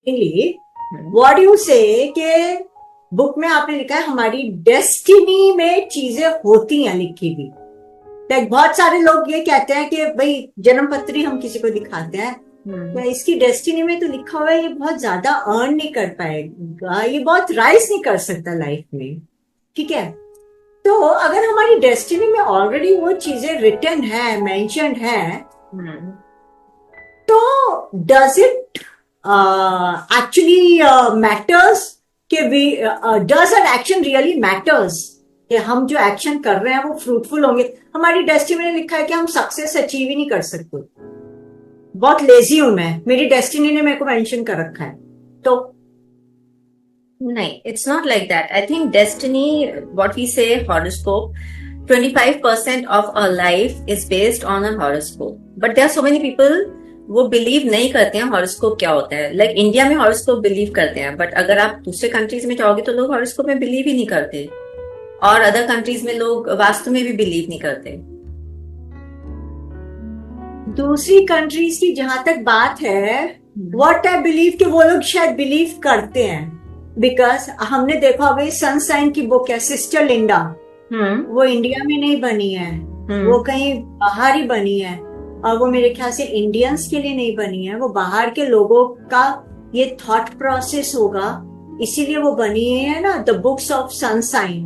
What you से कि book में आपने लिखा है हमारी डेस्टिनी में चीजें होती हैं लिखी हुई। लाइक बहुत सारे लोग ये कहते हैं कि भाई जन्म पत्री हम किसी को दिखाते हैं तो इसकी डेस्टिनी में तो लिखा हुआ है ये बहुत ज्यादा अर्न नहीं कर पाएगा, ये बहुत राइज नहीं कर सकता लाइफ में। ठीक है, तो अगर हमारी डेस्टिनी में ऑलरेडी वो चीजें रिटन है, मेंशन्ड है, तो डज इट एक्चुअली मैटर्स कि we does an action really matters कि हम जो एक्शन कर रहे हैं वो फ्रूटफुल होंगे? हमारी डेस्टिनी में लिखा है कि हम सक्सेस अचीव ही नहीं कर सकते, बहुत लेजी हूं मैं, मेरी डेस्टिनी ने मेरे को मेंशन कर रखा है। तो नहीं, it's not like that. I think destiny, what we say horoscope, 25% of our life is based on a horoscope. But there are so many people वो बिलीव नहीं करते हैं हॉरोस्कोप क्या होता है। लाइक इंडिया में हॉरोस्कोप बिलीव करते हैं, बट अगर आप दूसरे कंट्रीज में जाओगे तो लोग हॉरोस्कोप में बिलीव ही नहीं करते, और अदर कंट्रीज में लोग वास्तु में भी बिलीव नहीं करते। दूसरी कंट्रीज की जहां तक बात है, व्हाट आई बिलीव कि वो लोग शायद बिलीव करते हैं, बिकॉज हमने देखा होगा सनसाइन की बुक है सिस्टर लिंडा, वो इंडिया में नहीं बनी है, वो कहीं बाहर ही बनी है, और वो मेरे ख्याल से इंडियंस के लिए नहीं बनी है, वो बाहर के लोगों का ये थॉट प्रोसेस होगा, इसीलिए वो बनी है ना, the books of sunshine.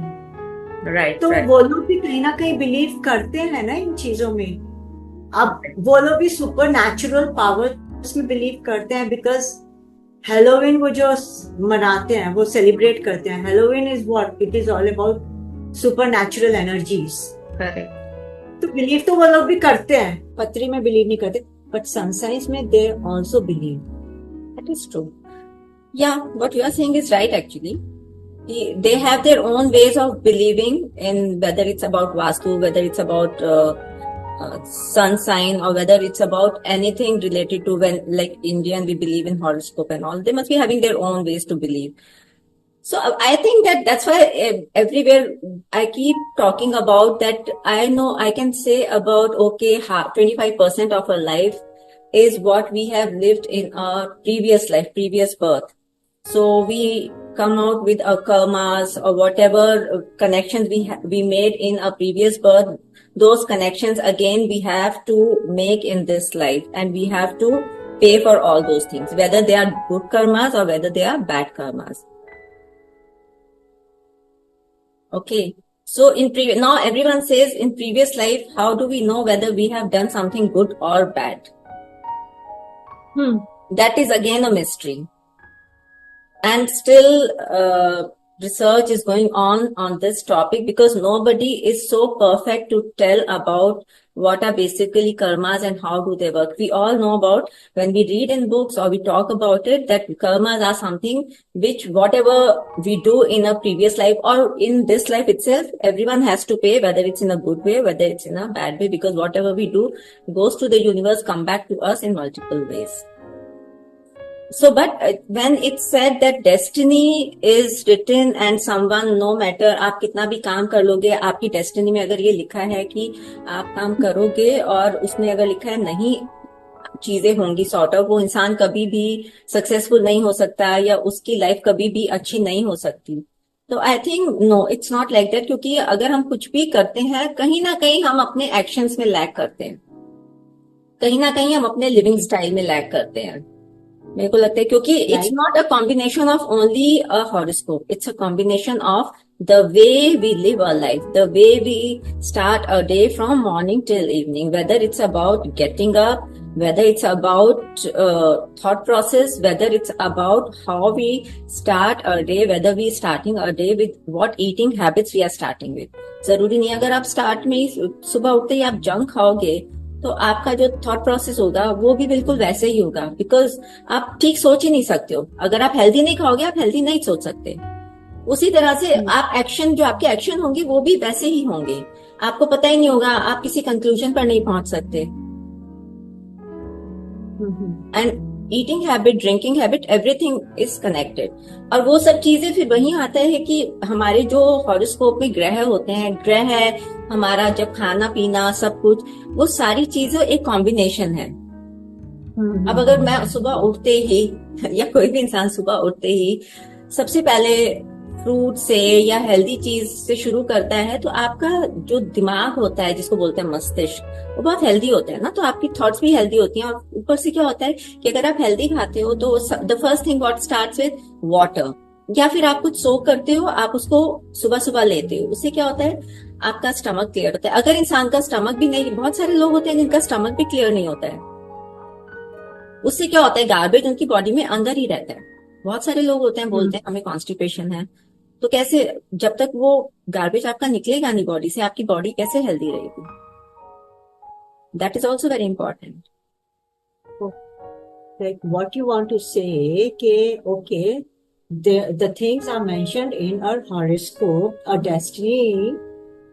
Right, तो वो लोग भी कहीं ना कहीं बिलीव करते हैं ना इन चीजों में। अब वो लोग भी सुपर नेचुरल पावर्स में बिलीव करते हैं, बिकॉज हेलोविन वो जो मनाते हैं, वो सेलिब्रेट करते हैं, Halloween is what it is all about super natural energies. Correct. तो बिलीव तो वो लोग भी करते हैं, पत्री में बिलीव नहीं करते, बट सनसाइंस में they also believe. That is true. Yeah what you are saying is right actually. They have their own ways of believing in, whether it's about Vastu, whether it's about sun sign, or whether it's about anything related to, when like Indian we believe in horoscope and all. They must be having their own ways to believe. So I think that's why everywhere I keep talking about that. I know I can say about, okay, 25% of our life is what we have lived in our previous life, previous birth. So we come out with our karmas or whatever connections we made in a previous birth. Those connections again we have to make in this life, and we have to pay for all those things, whether they are good karmas or whether they are bad karmas. Okay, so now everyone says in previous life, how do we know whether we have done something good or bad? That is again a mystery. And still research is going on this topic, because nobody is so perfect to tell about what are basically karmas and how do they work. We all know about, when we read in books or we talk about it, that karmas are something which whatever we do in a previous life or in this life itself, everyone has to pay, whether it's in a good way, whether it's in a bad way, because whatever we do goes to the universe, come back to us in multiple ways. So, but when it's said that destiny is written and someone, no matter आप कितना भी काम कर लोगे, आपकी destiny में अगर ये लिखा है कि आप काम करोगे और उसमें अगर लिखा है नहीं चीजें होंगी सॉर्ट ऑफ, वो इंसान कभी भी सक्सेसफुल नहीं हो सकता या उसकी लाइफ कभी भी अच्छी नहीं हो सकती। तो I think no, it's not like that, क्योंकि अगर हम कुछ भी करते हैं कहीं ना कहीं हम अपने एक्शंस में लैग करते हैं, कहीं ना कहीं हम अपने लिविंग स्टाइल में लैग करते हैं, मेरे को लगता है, क्योंकि it's not a combination of only a horoscope, it's a combination of the way we live our life, the way we start a day from morning till evening, whether it's about getting up, whether it's about thought process, whether it's about how we start our day, whether we starting our day with what eating habits we are starting with. जरूरी नहीं अगर आप start में ही सुबह उठते ही आप junk खाओगे तो आपका जो थॉट प्रोसेस होगा वो भी बिल्कुल वैसे ही होगा, बिकॉज आप ठीक सोच ही नहीं सकते हो। अगर आप हेल्दी नहीं खाओगे आप हेल्दी नहीं सोच सकते। उसी तरह से आप एक्शन, जो आपके एक्शन होंगे वो भी वैसे ही होंगे, आपको पता ही नहीं होगा, आप किसी कंक्लूजन पर नहीं पहुंच सकते। And eating habit, drinking habit, everything is connected. और वो सब चीजें फिर वही आता है कि हमारे जो हॉरोस्कोप में ग्रह होते हैं, ग्रह है हमारा, जब खाना पीना सब कुछ, वो सारी चीजें एक कॉम्बिनेशन है। अब अगर मैं सुबह उठते ही या कोई भी इंसान सुबह उठते ही सबसे पहले फ्रूट से या हेल्दी चीज से शुरू करता है, तो आपका जो दिमाग होता है, जिसको बोलते हैं मस्तिष्क, वो बहुत हेल्दी होता है ना, तो आपकी थॉट्स भी हेल्दी होती हैं। और ऊपर से क्या होता है कि अगर आप हेल्दी खाते हो तो the first thing what starts with water, या फिर आप कुछ सोक करते हो, आप उसको सुबह सुबह लेते हो, उससे क्या होता है आपका स्टमक क्लियर होता है। अगर इंसान का स्टमक भी नहीं, बहुत सारे लोग होते हैं जिनका स्टमक भी क्लियर नहीं होता है, उससे क्या होता है गार्बेज उनकी बॉडी में अंदर ही रहता है। बहुत सारे लोग होते हैं बोलते हैं हमें कॉन्स्टिपेशन है, तो कैसे, जब तक वो गार्बेज आपका निकलेगा नहीं बॉडी से, आपकी बॉडी कैसे हेल्दी रहेगी? That is also very important. Like what you want to say, okay, the things are mentioned in our horoscope, a destiny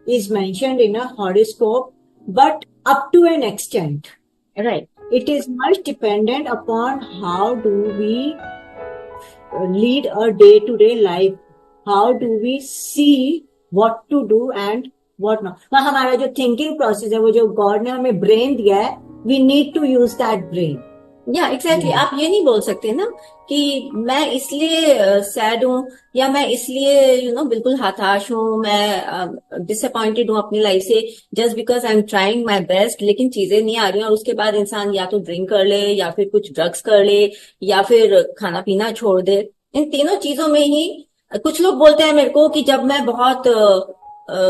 is mentioned in a horoscope, but up to an extent. Right. It is much dependent upon how do we lead a day-to-day life. How do we see what to do and what not. हमारा जो thinking process है, वो जो God ने हमें brain दिया है, we need to use that brain. या एग्जैक्टली, आप ये नहीं बोल सकते ना कि मैं इसलिए सैड हूँ, या मैं इसलिए बिल्कुल हताश हूँ, मैं डिसअपॉइंटेड हूँ अपनी लाइफ से, just because I am trying my best, लेकिन चीजें नहीं आ रही हैं। और उसके बाद इंसान या तो ड्रिंक कर ले, या फिर कुछ ड्रग्स कर ले, या फिर खाना पीना छोड़ दे। इन तीनों चीजों में ही कुछ लोग बोलते हैं मेरे को कि जब मैं बहुत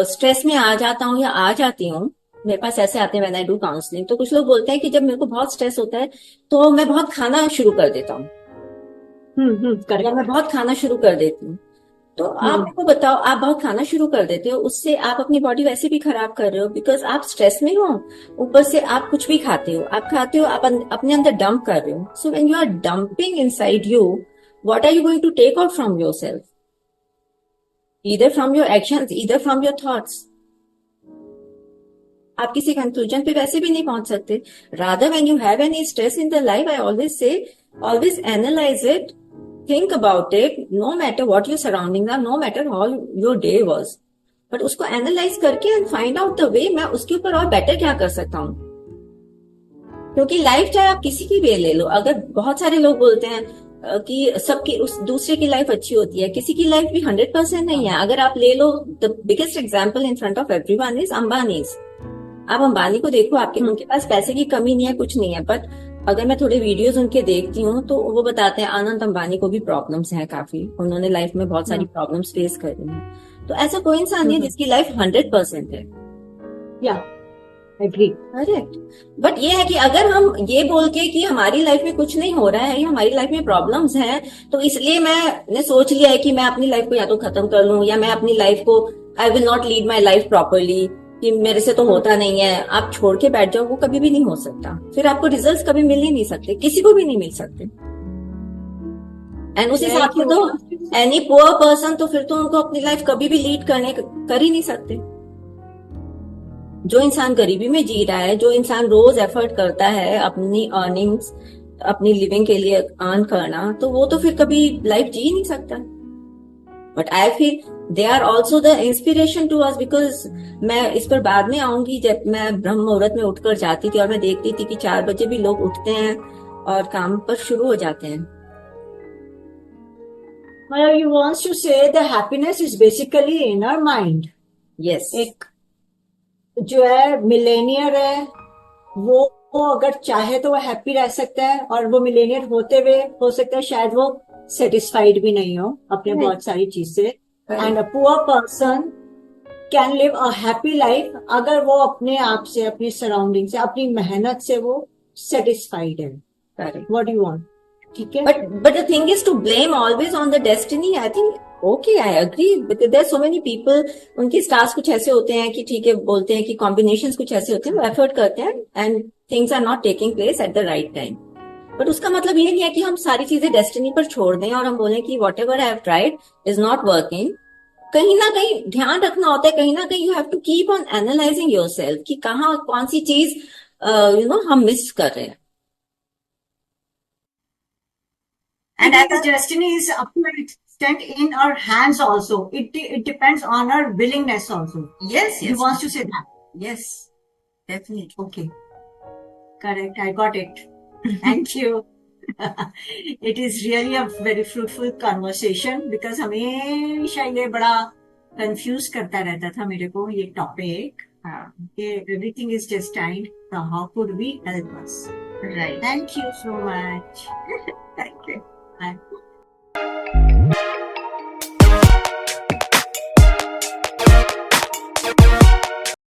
स्ट्रेस में आ जाता हूँ या आ जाती हूँ, मेरे पास ऐसे आते हैं व्हेन आई डू काउंसलिंग, तो कुछ लोग बोलते हैं कि जब मेरे को बहुत स्ट्रेस होता है तो मैं बहुत खाना शुरू कर देता हूँ, या मैं बहुत खाना शुरू कर देती हूँ। तो आप मेरे को बताओ, आप बहुत खाना शुरू कर देते हो, उससे आप अपनी बॉडी वैसे भी खराब कर रहे हो, बिकॉज आप स्ट्रेस में हो, ऊपर से आप कुछ भी खाते हो, आप अपने अंदर डंप कर रहे हो। So when you are dumping inside you, what are you going to take out from yourself? Either from your actions, either from your thoughts. आप किसी कंक्लूजन पे वैसे भी नहीं पहुंच सकते। Rather when you have any stress in the life, I always say, always analyse it, think about it, no matter what your surroundings are, no matter how your day was, but उसको analyse करके and find out the way मैं उसके ऊपर और better क्या कर सकता हूँ। क्योंकि लाइफ चाहे आप किसी की भी ले लो, अगर बहुत सारे लोग बोलते हैं कि सबकी उस दूसरे की लाइफ अच्छी होती है, किसी की लाइफ भी 100% नहीं है। अगर आप ले लो, the biggest example in front of everyone is Ambanis. आप अंबानी को देखो, उनके पास पैसे की कमी नहीं है, कुछ नहीं है, बट अगर मैं थोड़े वीडियोस उनके देखती हूँ तो वो बताते हैं अनंत अंबानी को भी प्रॉब्लम्स हैं काफी, उन्होंने लाइफ में बहुत सारी प्रॉब्लम्स फेस करी हैं। तो ऐसा कोई इंसान नहीं है जिसकी लाइफ 100% है। या एग्री, करेक्ट। बट ये है कि अगर हम ये बोल के कि हमारी लाइफ में कुछ नहीं हो रहा है या हमारी लाइफ में प्रॉब्लम्स हैं, तो इसलिए मैंने सोच लिया है कि मैं अपनी लाइफ को या तो खत्म कर लूं, या मैं अपनी लाइफ को, I will not lead my life properly, कि मेरे से तो होता नहीं है, आप छोड़ के बैठ जाओ, वो कभी भी नहीं हो सकता। फिर आपको रिजल्ट्स कभी मिल ही नहीं सकते, किसी को भी नहीं मिल सकते। एंड उस हिसाब से तो एनी पुअर पर्सन, तो फिर तो उनको अपनी लाइफ कभी भी लीड कर ही नहीं सकते। जो इंसान गरीबी में जी रहा है, जो इंसान रोज एफर्ट करता है अपनी अर्निंग्स, अपनी लिविंग के लिए अर्न करना, तो वो तो फिर कभी लाइफ जी ही नहीं सकता। But I feel they are also the inspiration to us, because मैं इस पर बाद में आऊंगी। जब मैं ब्रह्म मुहूर्त में उठकर जाती थी और मैं देखती थी कि 4 बजे भी लोग उठते हैं और काम पर शुरू हो जाते हैं। You want to say the happiness is basically in our mind. Yes. एक जो है मिलेनियर है, वो अगर चाहे तो वो हैप्पी रह सकता है, और वो मिलेनियर होते हुए हो सकता है शायद वो सेटिस्फाइड भी नहीं हो अपने बहुत सारी चीज से। And a poor person can live a happy life अगर वो अपने आप से, अपनी सराउंडिंग से, अपनी मेहनत से वो सेटिस्फाइड है। व्हाट यू वांट, ठीक है। But the thing is to blame always on the destiny, I think okay, I agree, but there are so many people, उनके स्टार्स कुछ ऐसे होते हैं कि ठीक है, बोलते हैं कि कॉम्बिनेशंस कुछ ऐसे होते हैं, वो एफर्ट करते हैं and things are not taking place at the right time. But उसका मतलब ये नहीं है कि हम सारी चीजें डेस्टिनी पर छोड़ दें और हम बोलें कि what ever I have tried is not working. कहीं ना कहीं ध्यान रखना होता है, कहीं ना कहीं you have to keep on analysing yourself कि कहाँ कौन सी चीज हम मिस कर रहे हैं। And as destiny is up to an extent in our hands also. It depends on our willingness also. Yes. You want to say that? Yes, definitely. Okay. Correct. I got it. Thank you. It is really a very fruitful conversation because हमेशा ये बड़ा confuse करता रहता था मेरे को ये topic कि everything is just time how could we help us Right. Thank you so much